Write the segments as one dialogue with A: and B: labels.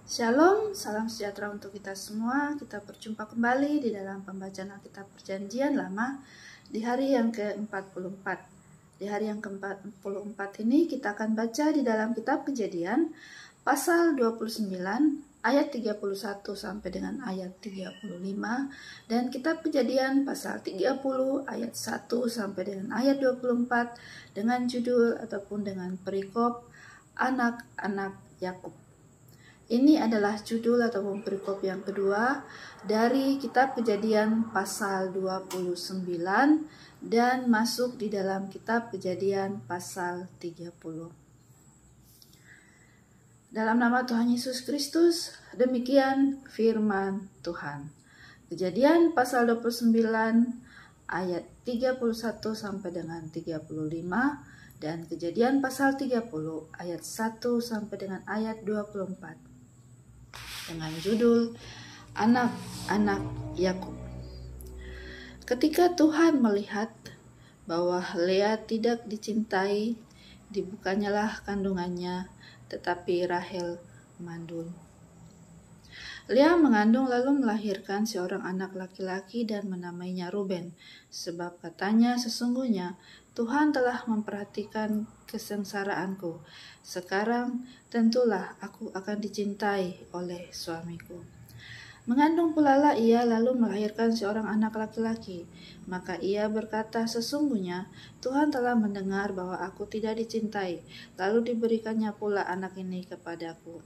A: Shalom, salam sejahtera untuk kita semua. Kita berjumpa kembali di dalam pembacaan Alkitab Perjanjian Lama di hari yang ke-44. Di hari yang ke-44 ini kita akan baca di dalam kitab Kejadian pasal 29 ayat 31 sampai dengan ayat 35 dan kitab Kejadian pasal 30 ayat 1 sampai dengan ayat 24 dengan judul ataupun dengan perikop anak-anak Yakub. Ini adalah judul ataupun perikop yang kedua dari kitab Kejadian pasal 29 dan masuk di dalam kitab Kejadian pasal 30. Dalam nama Tuhan Yesus Kristus, demikian firman Tuhan. Kejadian pasal 29 ayat 31 sampai dengan 35 dan Kejadian pasal 30 ayat 1 sampai dengan ayat 24. Dengan judul anak-anak Yakub. Ketika Tuhan melihat bahwa Lea tidak dicintai, dibukanyalah kandungannya, tetapi Rahel mandul. Lea mengandung lalu melahirkan seorang anak laki-laki dan menamainya Ruben, sebab katanya sesungguhnya Tuhan telah memperhatikan kesengsaraanku. Sekarang tentulah aku akan dicintai oleh suamiku. Mengandung pula lah ia lalu melahirkan seorang anak laki-laki. Maka ia berkata, sesungguhnya Tuhan telah mendengar bahwa aku tidak dicintai, lalu diberikannya pula anak ini kepadaku.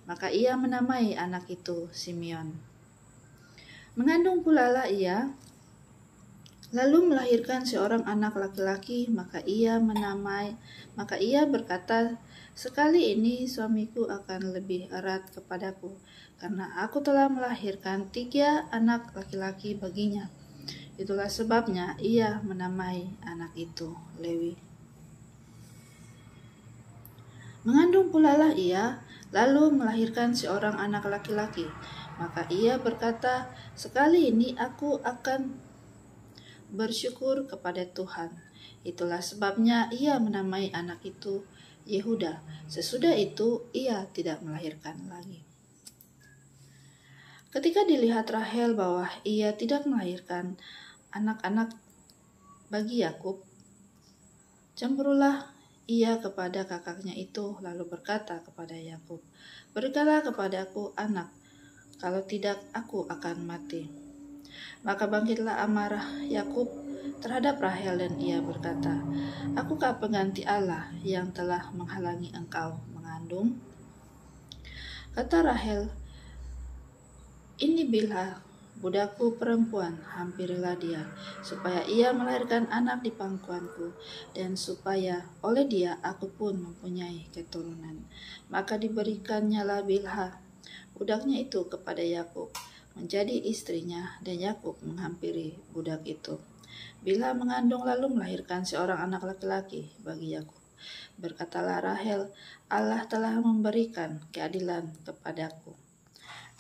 A: Maka ia menamai anak itu Simeon. Mengandung pula lah ia lalu melahirkan seorang anak laki-laki, maka ia berkata, sekali ini suamiku akan lebih erat kepadaku, karena aku telah melahirkan 3 anak laki-laki baginya. Itulah sebabnya ia menamai anak itu Lewi. Mengandung pula lah ia lalu melahirkan seorang anak laki-laki, maka ia berkata, sekali ini aku akan bersyukur kepada Tuhan. Itulah sebabnya ia menamai anak itu Yehuda. Sesudah itu ia tidak melahirkan lagi. Ketika dilihat Rahel bahwa ia tidak melahirkan anak-anak bagi Yakub, cemburulah ia kepada kakaknya itu, lalu berkata kepada Yakub, berikanlah kepadaku anak, kalau tidak aku akan mati. Maka bangkitlah amarah Yakub terhadap Rahel dan ia berkata, akukah pengganti Allah yang telah menghalangi engkau mengandung? Kata Rahel, ini Bilha, budakku perempuan, hampirilah dia, supaya ia melahirkan anak di pangkuanku, dan supaya oleh dia aku pun mempunyai keturunan. Maka diberikannya lah Bilha, budaknya itu kepada Yakub, menjadi istrinya, dan Yakub menghampiri budak itu. Bilha mengandung lalu melahirkan seorang anak laki-laki bagi Yakub. Berkatalah Rahel, Allah telah memberikan keadilan kepadaku.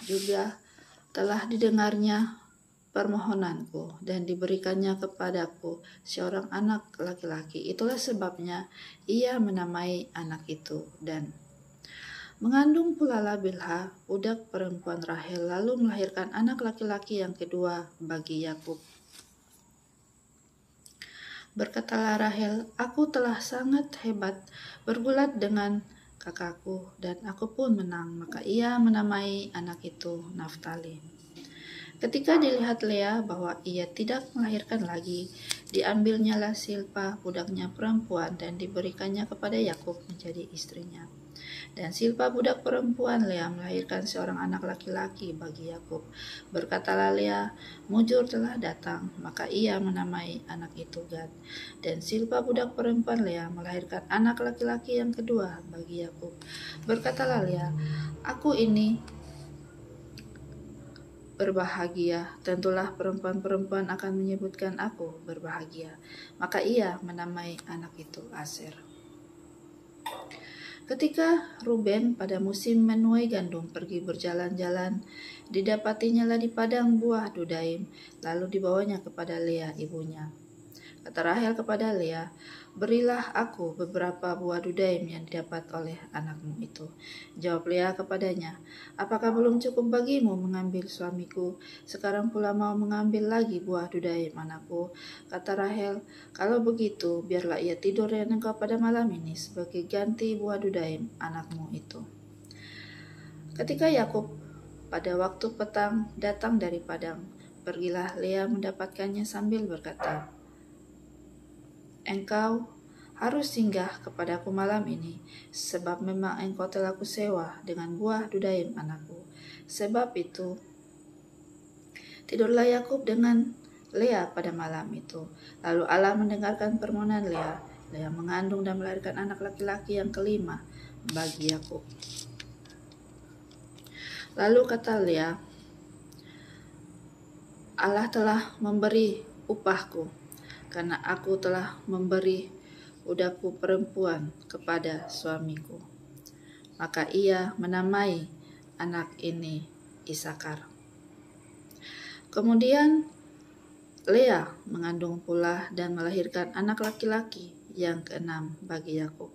A: Juga telah didengarnya permohonanku dan diberikannya kepadaku seorang anak laki-laki. Itulah sebabnya ia menamai anak itu Dan. Mengandung pula lah Bilha, budak perempuan Rahel, lalu melahirkan anak laki-laki yang kedua bagi Yakub. Berkatalah Rahel, aku telah sangat hebat bergulat dengan kakakku, dan aku pun menang. Maka ia menamai anak itu Naftali. Ketika dilihat Lea bahwa ia tidak melahirkan lagi, diambilnyalah Silpa budaknya perempuan dan diberikannya kepada Yakub menjadi istrinya. Dan Silpa budak perempuan Lea melahirkan seorang anak laki-laki bagi Yakub. Berkatalah Lea, mujur telah datang, maka ia menamai anak itu Gad. Dan Silpa budak perempuan Lea melahirkan anak laki-laki yang kedua bagi Yakub. Berkatalah Lea, aku ini berbahagia, tentulah perempuan-perempuan akan menyebutkan aku berbahagia. Maka ia menamai anak itu Aser. Ketika Ruben pada musim menuai gandum pergi berjalan-jalan, didapatinya lah di padang buah Dudaim, lalu dibawanya kepada Lea ibunya. Kata Rahel kepada Lea, "Berilah aku beberapa buah dudaim yang didapat oleh anakmu itu." Jawab Lea kepadanya, "Apakah belum cukup bagimu mengambil suamiku? Sekarang pula mau mengambil lagi buah dudaim anakku?" Kata Rahel, "Kalau begitu, biarlah ia tidur dengan engkau pada malam ini sebagai ganti buah dudaim anakmu itu." Ketika Yakub pada waktu petang datang dari padang, pergilah Lea mendapatkannya sambil berkata, "Engkau harus singgah kepadaku malam ini, sebab memang engkau telah kusewa dengan buah dudaim anakku." Sebab itu, tidurlah Yakub dengan Lea pada malam itu. Lalu Allah mendengarkan permohonan Lea. Lea mengandung dan melahirkan anak laki-laki yang kelima bagi Yakub. Lalu kata Lea, "Allah telah memberi upahku, karena aku telah memberi budakku perempuan kepada suamiku." Maka ia menamai anak ini Isakar. Kemudian Lea mengandung pula dan melahirkan anak laki-laki yang keenam bagi Yakub.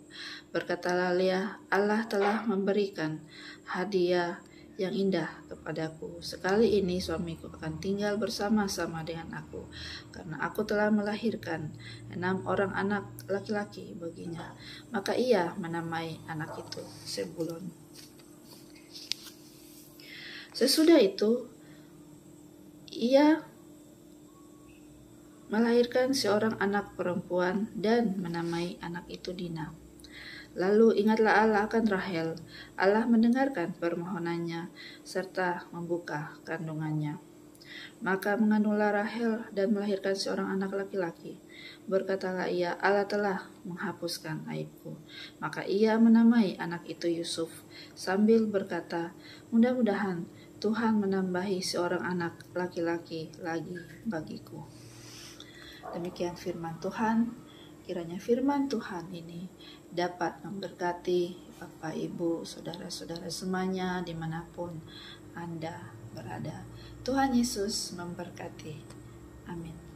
A: Berkatalah Lea, "Allah telah memberikan hadiah yang indah kepadaku. Sekali ini suamiku akan tinggal bersama-sama dengan aku, karena aku telah melahirkan 6 orang anak laki-laki baginya." Maka ia menamai anak itu Zebulon. Sesudah itu, ia melahirkan seorang anak perempuan dan menamai anak itu Dina. Lalu ingatlah Allah akan Rahel. Allah mendengarkan permohonannya serta membuka kandungannya. Maka mengandunglah Rahel dan melahirkan seorang anak laki-laki. Berkatalah ia, "Allah telah menghapuskan aibku." Maka ia menamai anak itu Yusuf sambil berkata, "Mudah-mudahan Tuhan menambahi seorang anak laki-laki lagi bagiku." Demikian firman Tuhan. Kiranya firman Tuhan ini dapat memberkati Bapak, Ibu, saudara-saudara semuanya dimanapun Anda berada. Tuhan Yesus memberkati. Amin.